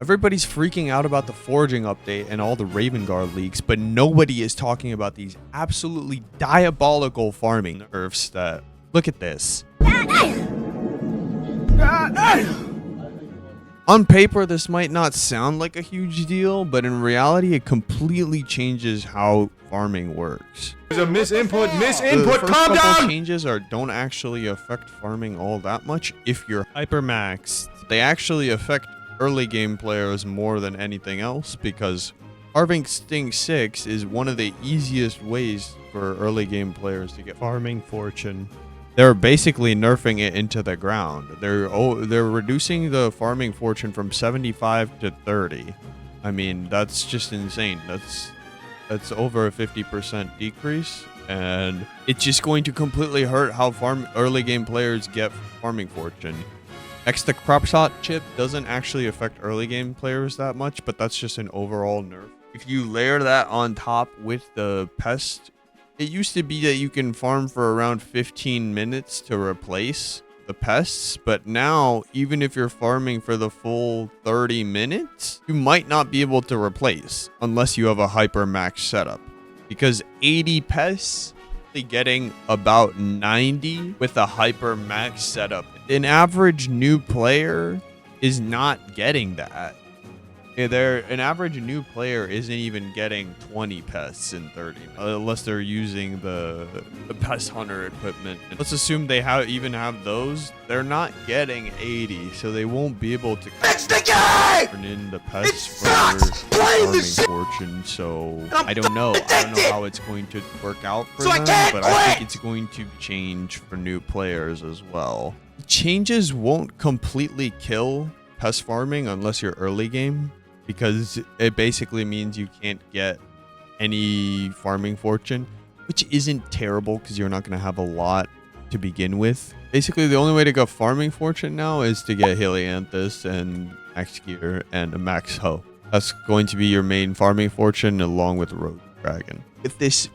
Everybody's freaking out about the Foraging update and all the Ravenguard leaks, but nobody is talking about these absolutely diabolical farming nerfs that... Look at this. On paper, this might not sound like a huge deal, but in reality, it completely changes how farming works. There's a misinput, The first calm couple down! changes don't actually affect farming all that much if you're hypermaxed. They actually affect early game players more than anything else because Harvesting 6 is one of the easiest ways for early game players to get farming fortune. They're basically nerfing it into the ground. They're reducing the farming fortune from 75 to 30. I mean, that's just insane. That's over a 50% decrease, and it's just going to completely hurt how early game players get farming fortune. The crop shot chip doesn't actually affect early game players that much, but that's just an overall nerf. If you layer that on top with the pest, it used to be that you can farm for around 15 minutes to replace the pests, but now even if you're farming for the full 30 minutes, you might not be able to replace unless you have a hyper max setup, because 80 pests getting about 90 with a hyper max setup. An average new player is not getting that. An average new player isn't even getting 20 pests in 30 unless they're using the pest hunter equipment. Let's assume they even have those. They're not getting 80, so they won't be able to turn in the pests for farming fortune. So I don't know. I don't know how it's going to work out for them, but I think it's going to change for new players as well. Changes won't completely kill pest farming unless you're early game, because it basically means you can't get any farming fortune, which isn't terrible because you're not going to have a lot to begin with. Basically, the only way to get farming fortune now is to get Helianthus and Max Gear and a Max Hoe. That's going to be your main farming fortune along with Rogue Dragon. With this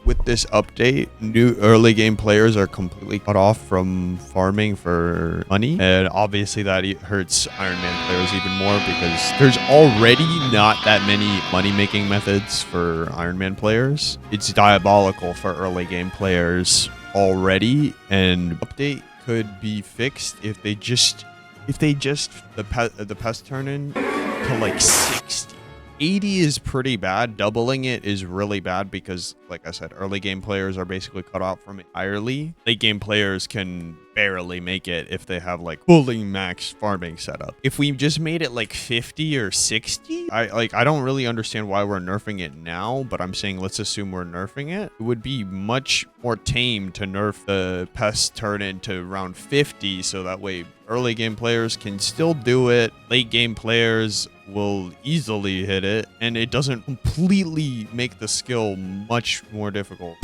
update, new early game players are completely cut off from farming for money, and obviously that hurts Ironman players even more because there's already not that many money making methods for Ironman players. It's diabolical for early game players already, and update could be fixed if they just the pest turn in to like 60. 80 is pretty bad. Doubling it is really bad because, like I said, early game players are basically cut off from it entirely. Late game players can barely make it if they have like fully max farming setup. If we just made it like 50 or 60, I don't really understand why we're nerfing it now, but I'm saying let's assume we're nerfing it. It would be much more tame to nerf the pest turn into around 50, so that way early game players can still do it. Late game players will easily hit it, and it doesn't completely make the skill much more difficult.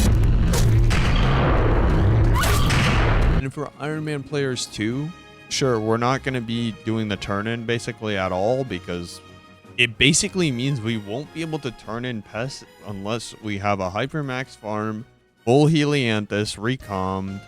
And for Ironman players too, sure, we're not going to be doing the turn-in basically at all, because it basically means we won't be able to turn in pests unless we have a hypermax farm, full Helianthus, recommed,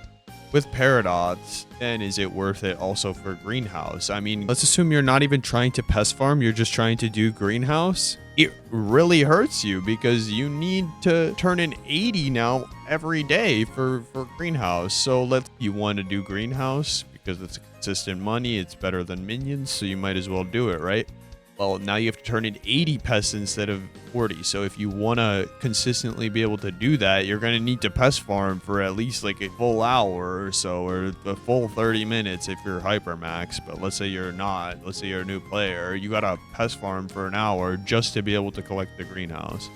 with Paradox. Then is it worth it also for greenhouse? I mean, let's assume you're not even trying to pest farm, you're just trying to do greenhouse. It really hurts you because you need to turn in 80 now every day for greenhouse. So you want to do greenhouse because it's consistent money, it's better than minions, so you might as well do it, right? Well, now you have to turn in 80 pests instead of 40. So if you want to consistently be able to do that, you're going to need to pest farm for at least like a full hour or so, or the full 30 minutes if you're hypermax. But let's say you're not. Let's say you're a new player. You got to pest farm for an hour just to be able to collect the greenhouse.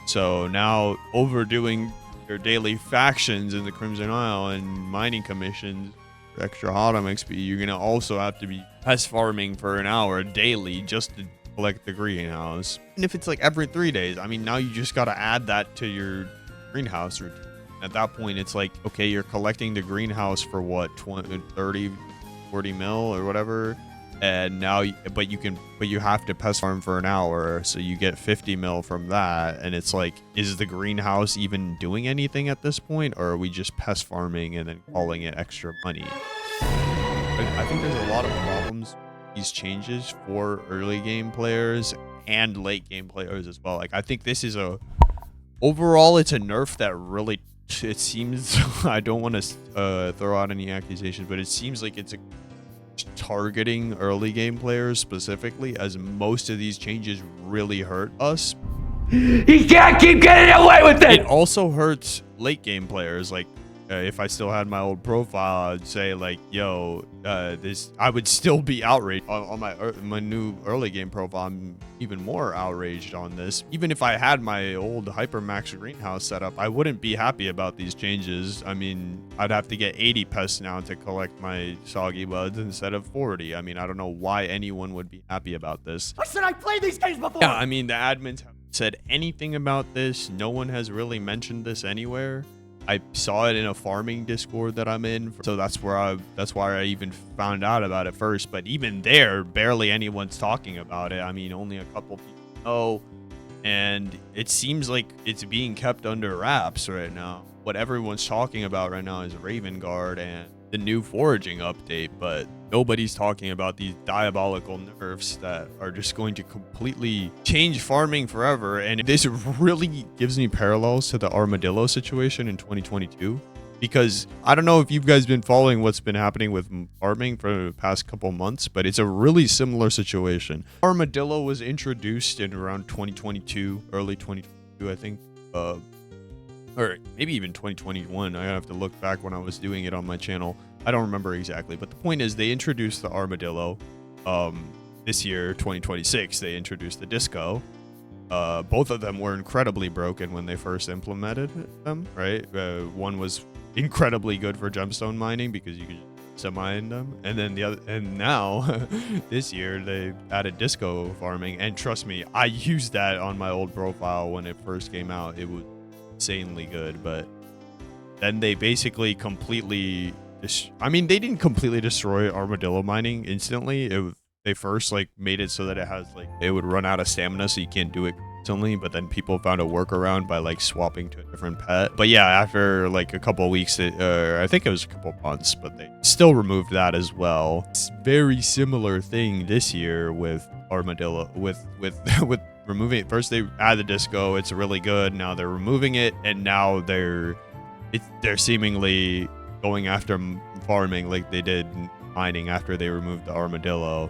So now overdoing your daily factions in the Crimson Isle and mining commissions, extra autumn XP, you're going to also have to be pest farming for an hour daily just to collect the greenhouse. And if it's like every 3 days, I mean, now you just got to add that to your greenhouse routine. At that point, it's like, okay, you're collecting the greenhouse for what, 20, 30, 40 mil or whatever. And now, but you have to pest farm for an hour, so you get 50 mil from that. And it's like, is the greenhouse even doing anything at this point, or are we just pest farming and then calling it extra money? I think there's a lot of problems these changes for early game players and late game players as well. Like, I think this is overall, it's a nerf that really, it seems, I don't want to throw out any accusations, but it seems like it's targeting early game players specifically, as most of these changes really hurt us. He can't keep getting away with it! It also hurts late game players. Like, if I still had my old profile, I'd say like, yo, I would still be outraged on my new early game profile. I'm even more outraged on this. Even if I had my old Hypermax greenhouse set up, I wouldn't be happy about these changes. I mean, I'd have to get 80 pests now to collect my soggy buds instead of 40. I mean, I don't know why anyone would be happy about this. I said I played these games before! Yeah, I mean, the admins haven't said anything about this. No one has really mentioned this anywhere. I saw it in a farming Discord that I'm in, so that's why I even found out about it first. But even there, barely anyone's talking about it. I mean, only a couple people know, and it seems like it's being kept under wraps right now. What everyone's talking about right now is Ravenguard and the new Foraging update, but nobody's talking about these diabolical nerfs that are just going to completely change farming forever. And this really gives me parallels to the armadillo situation in 2022, because I don't know if you guys been following what's been happening with farming for the past couple months, but it's a really similar situation. Armadillo was introduced in around 2022, early 2022, I think, or maybe even 2021. I have to look back when I was doing it on my channel. I don't remember exactly, but the point is they introduced the armadillo. This year, 2026, they introduced the disco. Both of them were incredibly broken when they first implemented them, right? One was incredibly good for gemstone mining because you could mine them, and then the other, and now this year they added disco farming, and trust me, I used that on my old profile when it first came out. It was insanely good, but then they basically completely they didn't completely destroy armadillo mining instantly. They first like made it so that it has like, it would run out of stamina, so you can't do it instantly, but then people found a workaround by like swapping to a different pet. But yeah, after like a couple of weeks, I think it was a couple months, but they still removed that as well. It's very similar thing this year with armadillo, with removing it. First they add the disco, it's really good. Now they're removing it, and now they're seemingly going after farming like they did mining after they removed the armadillo.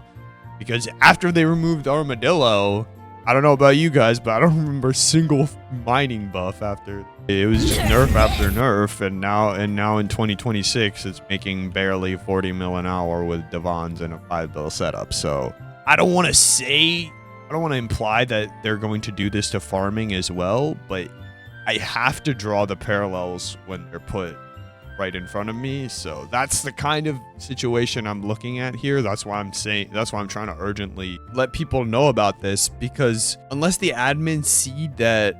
Because after they removed the armadillo, I don't know about you guys, but I don't remember a single mining buff after. It was just nerf after nerf, and now in 2026 it's making barely 40 mil an hour with Devons and a 5 bill setup. So I don't want to imply that they're going to do this to farming as well, but I have to draw the parallels when they're put right in front of me. So that's the kind of situation I'm looking at here. That's why I'm trying to urgently let people know about this, because unless the admins see that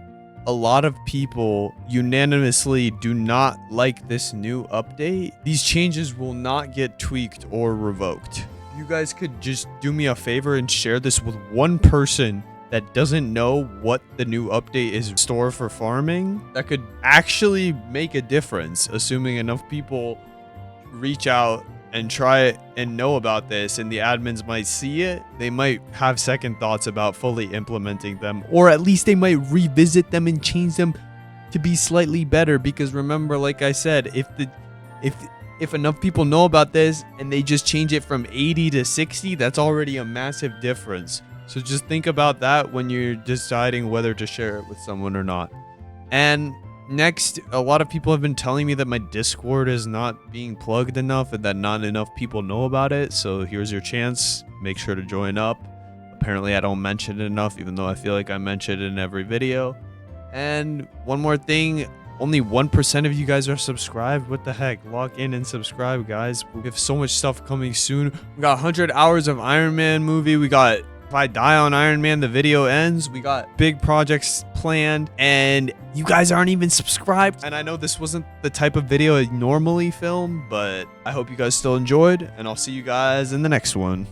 a lot of people unanimously do not like this new update, these changes will not get tweaked or revoked. You guys could just do me a favor and share this with one person that doesn't know what the new update is in store for farming, that could actually make a difference, assuming enough people reach out and try it and know about this, and the admins might see it. They might have second thoughts about fully implementing them, or at least they might revisit them and change them to be slightly better. Because remember, like I said, if enough people know about this and they just change it from 80 to 60, that's already a massive difference. So just think about that when you're deciding whether to share it with someone or not. And next, a lot of people have been telling me that my Discord is not being plugged enough and that not enough people know about it. So here's your chance. Make sure to join up. Apparently I don't mention it enough, even though I feel like I mention it in every video. And one more thing, only 1% of you guys are subscribed. What the heck? Log in and subscribe, guys. We have so much stuff coming soon. We got 100 hours of Ironman movie. We got If I Die on Ironman, the video ends. We got big projects planned, and you guys aren't even subscribed. And I know this wasn't the type of video I normally film, but I hope you guys still enjoyed, and I'll see you guys in the next one.